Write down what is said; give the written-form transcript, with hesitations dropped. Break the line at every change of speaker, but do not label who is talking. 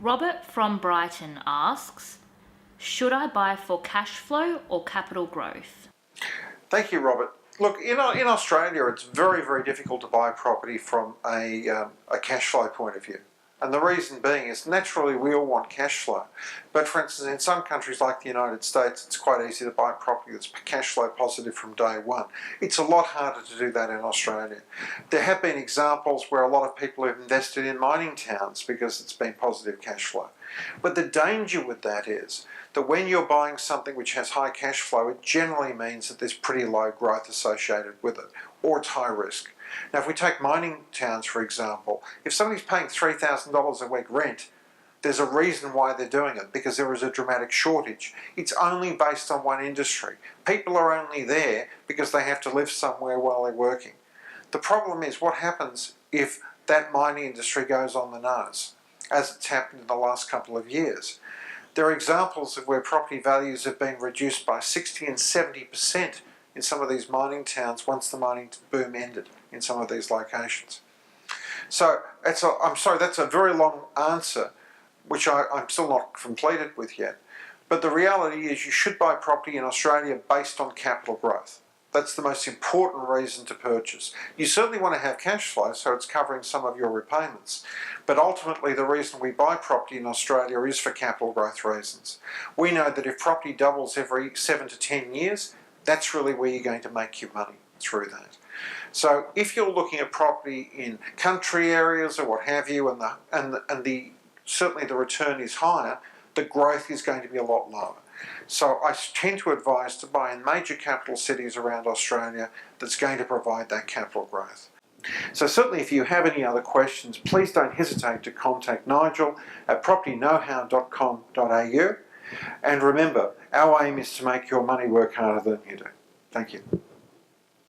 Robert from Brighton asks, should I buy for cash flow or capital growth?
Thank you, Robert. Look, in Australia, it's very, very difficult to buy property from a cash flow point of view. And the reason being is naturally we all want cash flow. But for instance, in some countries like the United States, it's quite easy to buy property that's cash flow positive from day one. It's a lot harder to do that in Australia. There have been examples where a lot of people have invested in mining towns because it's been positive cash flow. But the danger with that is that when you're buying something which has high cash flow, it generally means that there's pretty low growth associated with it, or it's high risk. Now, if we take mining towns, for example, if somebody's paying $3,000 a week rent, there's a reason why they're doing it, because there is a dramatic shortage. It's only based on one industry. People are only there because they have to live somewhere while they're working. The problem is what happens if that mining industry goes on the nose, as it's happened in the last couple of years. There are examples of where property values have been reduced by 60 and 70% in some of these mining towns once the mining boom ended in some of these locations. So I'm sorry, that's a very long answer, which I'm still not completed with yet. But the reality is you should buy property in Australia based on capital growth. That's the most important reason to purchase. You certainly want to have cash flow, so it's covering some of your repayments. But ultimately, the reason we buy property in Australia is for capital growth reasons. We know that if property doubles every 7 to 10 years, that's really where you're going to make your money through that. So if you're looking at property in country areas or what have you, and certainly the return is higher, the growth is going to be a lot lower. So I tend to advise to buy in major capital cities around Australia that's going to provide that capital growth. So certainly if you have any other questions, please don't hesitate to contact Nigel at propertyknowhow.com.au. And remember, our aim is to make your money work harder than you do. Thank you.